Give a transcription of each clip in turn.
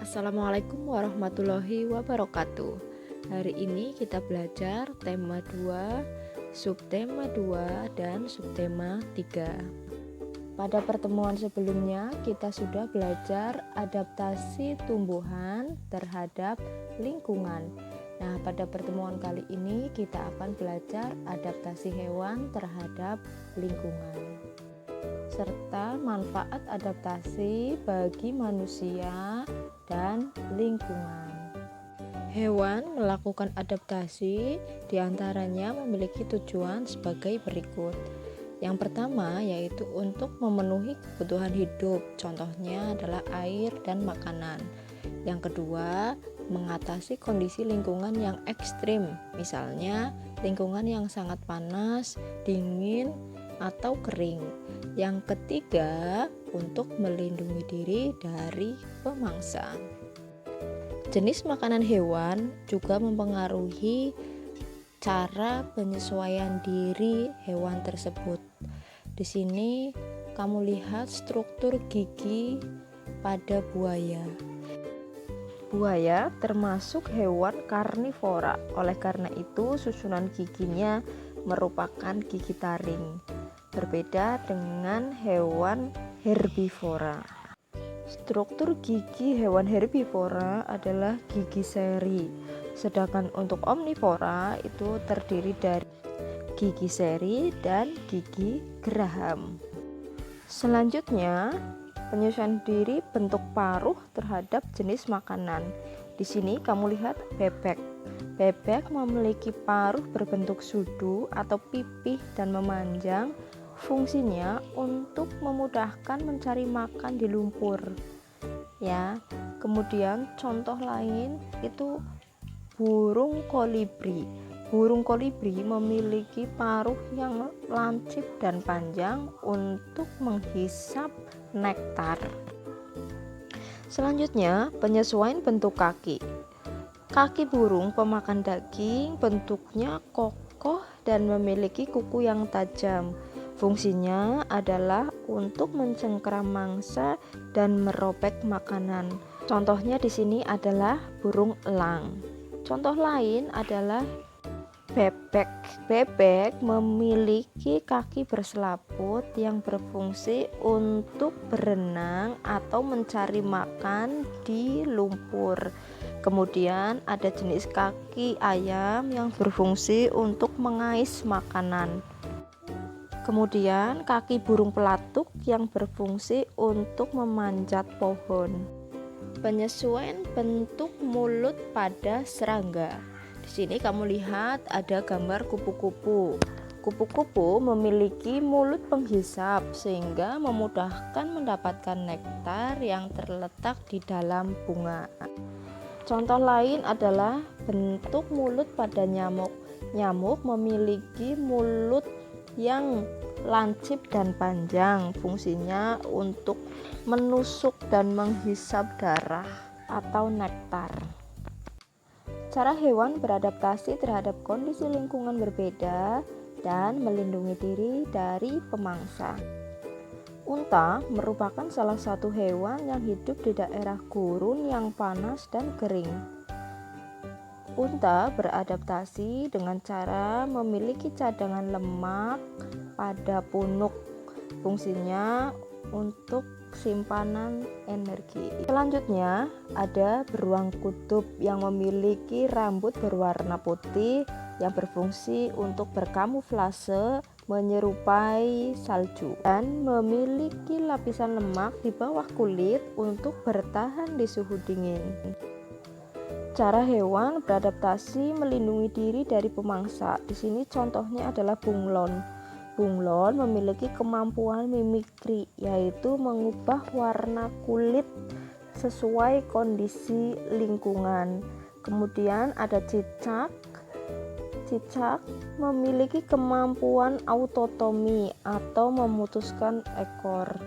Assalamualaikum warahmatullahi wabarakatuh. Hari ini kita belajar tema 2, subtema 2, dan subtema 3. Pada pertemuan sebelumnya kita sudah belajar adaptasi tumbuhan terhadap lingkungan. Nah, pada pertemuan kali ini kita akan belajar adaptasi hewan terhadap lingkungan serta manfaat adaptasi bagi manusia dan lingkungan. Hewan melakukan adaptasi diantaranya memiliki tujuan sebagai berikut. Yang pertama yaitu untuk memenuhi kebutuhan hidup, contohnya adalah air dan makanan. Yang kedua, mengatasi kondisi lingkungan yang ekstrim, misalnya lingkungan yang sangat panas, dingin, atau kering. Yang ketiga, untuk melindungi diri dari pemangsa. Jenis makanan hewan juga mempengaruhi cara penyesuaian diri hewan tersebut. Di sini kamu lihat struktur gigi pada buaya. Buaya termasuk hewan karnivora. Oleh karena itu, susunan giginya merupakan gigi taring. Berbeda dengan hewan herbivora. Struktur gigi hewan herbivora adalah gigi seri, sedangkan untuk omnivora itu terdiri dari gigi seri dan gigi geraham. Selanjutnya, penyesuaian diri bentuk paruh terhadap jenis makanan. Di sini kamu lihat bebek. Bebek memiliki paruh berbentuk sudu atau pipih dan memanjang. Fungsinya untuk memudahkan mencari makan di lumpur. Ya. Kemudian contoh lain itu burung kolibri. Burung kolibri memiliki paruh yang lancip dan panjang untuk menghisap nektar. Selanjutnya, penyesuaian bentuk kaki. Kaki burung pemakan daging bentuknya kokoh dan memiliki kuku yang tajam. Fungsinya adalah untuk mencengkeram mangsa dan merobek makanan. Contohnya di sini adalah burung elang. Contoh lain adalah bebek. Bebek memiliki kaki berselaput yang berfungsi untuk berenang atau mencari makan di lumpur. Kemudian ada jenis kaki ayam yang berfungsi untuk mengais makanan. Kemudian kaki burung pelatuk yang berfungsi untuk memanjat pohon. Penyesuaian bentuk mulut pada serangga. Di sini kamu lihat ada gambar kupu-kupu. Kupu-kupu memiliki mulut penghisap sehingga memudahkan mendapatkan nektar yang terletak di dalam bunga. Contoh lain adalah bentuk mulut pada nyamuk. Nyamuk memiliki mulut yang lancip dan panjang, fungsinya untuk menusuk dan menghisap darah atau nektar. Cara hewan beradaptasi terhadap kondisi lingkungan berbeda dan melindungi diri dari pemangsa. Unta merupakan salah satu hewan yang hidup di daerah gurun yang panas dan kering. Unta beradaptasi dengan cara memiliki cadangan lemak pada punuk. Fungsinya untuk simpanan energi. Selanjutnya ada beruang kutub yang memiliki rambut berwarna putih yang berfungsi untuk berkamuflase menyerupai salju dan memiliki lapisan lemak di bawah kulit untuk bertahan di suhu dingin. Cara hewan beradaptasi melindungi diri dari pemangsa. Di sini contohnya adalah bunglon. Bunglon memiliki kemampuan mimikri, yaitu mengubah warna kulit sesuai kondisi lingkungan. Kemudian ada cicak. Cicak memiliki kemampuan autotomi atau memutuskan ekor.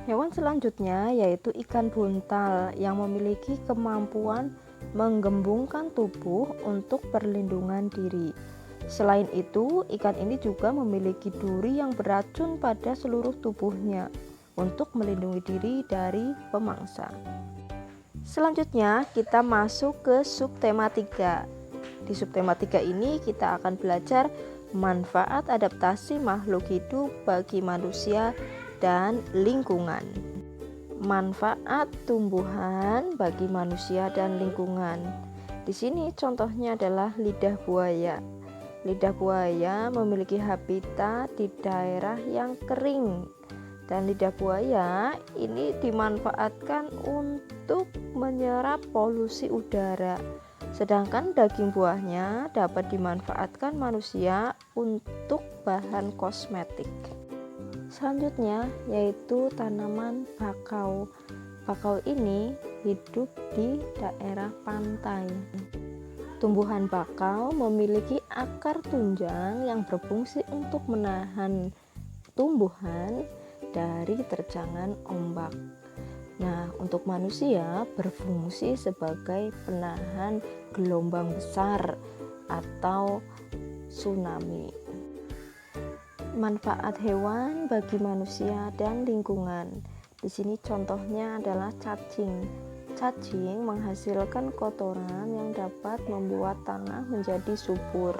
Hewan selanjutnya yaitu ikan buntal yang memiliki kemampuan menggembungkan tubuh untuk perlindungan diri. Selain itu, ikan ini juga memiliki duri yang beracun pada seluruh tubuhnya untuk melindungi diri dari pemangsa. Selanjutnya kita masuk ke subtema 3. Di subtema 3 ini kita akan belajar manfaat adaptasi makhluk hidup bagi manusia dan lingkungan. Manfaat tumbuhan bagi manusia dan lingkungan. Di sini contohnya adalah lidah buaya. Lidah buaya memiliki habitat di daerah yang kering, dan lidah buaya ini dimanfaatkan untuk menyerap polusi udara. Sedangkan daging buahnya dapat dimanfaatkan manusia untuk bahan kosmetik. Selanjutnya yaitu tanaman bakau. Bakau ini hidup di daerah pantai. Tumbuhan bakau memiliki akar tunjang yang berfungsi untuk menahan tumbuhan dari terjangan ombak. Nah, untuk manusia berfungsi sebagai penahan gelombang besar atau tsunami. Manfaat hewan bagi manusia dan lingkungan. Di sini contohnya adalah cacing. Cacing menghasilkan kotoran yang dapat membuat tanah menjadi subur.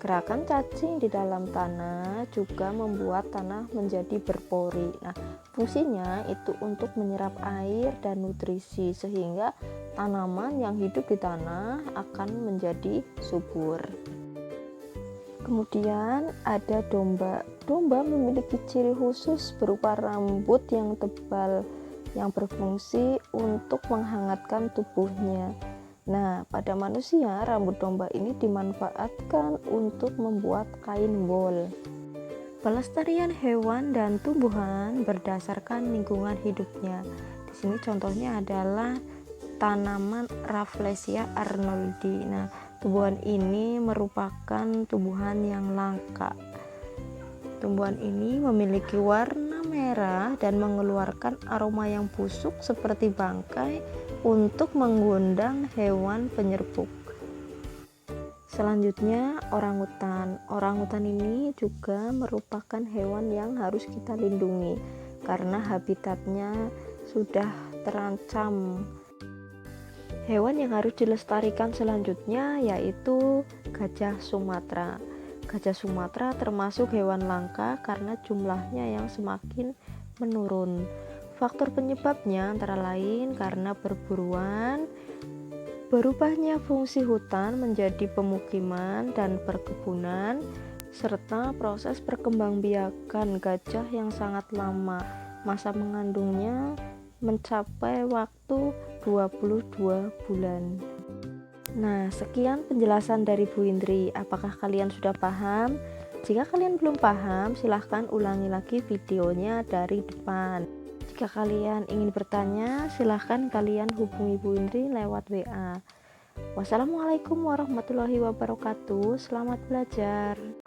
Gerakan cacing di dalam tanah juga membuat tanah menjadi berpori. Nah, fungsinya itu untuk menyerap air dan nutrisi sehingga tanaman yang hidup di tanah akan menjadi subur. Kemudian ada domba. Domba memiliki ciri khusus berupa rambut yang tebal yang berfungsi untuk menghangatkan tubuhnya. Nah, pada manusia rambut domba ini dimanfaatkan untuk membuat kain wol. Pelestarian hewan dan tumbuhan berdasarkan lingkungan hidupnya. Di sini contohnya adalah tanaman Rafflesia arnoldi. Nah, tumbuhan ini merupakan tumbuhan yang langka. Tumbuhan ini memiliki warna merah dan mengeluarkan aroma yang busuk seperti bangkai untuk mengundang hewan penyerbuk. Selanjutnya orangutan. Orangutan ini juga merupakan hewan yang harus kita lindungi karena habitatnya sudah terancam. Hewan yang harus dilestarikan selanjutnya yaitu gajah Sumatera. Gajah Sumatera termasuk hewan langka karena jumlahnya yang semakin menurun. Faktor penyebabnya antara lain karena perburuan, berubahnya fungsi hutan menjadi pemukiman dan perkebunan, serta proses perkembangbiakan gajah yang sangat lama. Masa mengandungnya mencapai waktu 22 bulan. Nah, sekian penjelasan dari Bu Indri. Apakah kalian sudah paham? Jika kalian belum paham, silahkan ulangi lagi videonya dari depan. Jika kalian ingin bertanya, silahkan kalian hubungi Bu Indri lewat WA. Wassalamualaikum warahmatullahi wabarakatuh. Selamat belajar.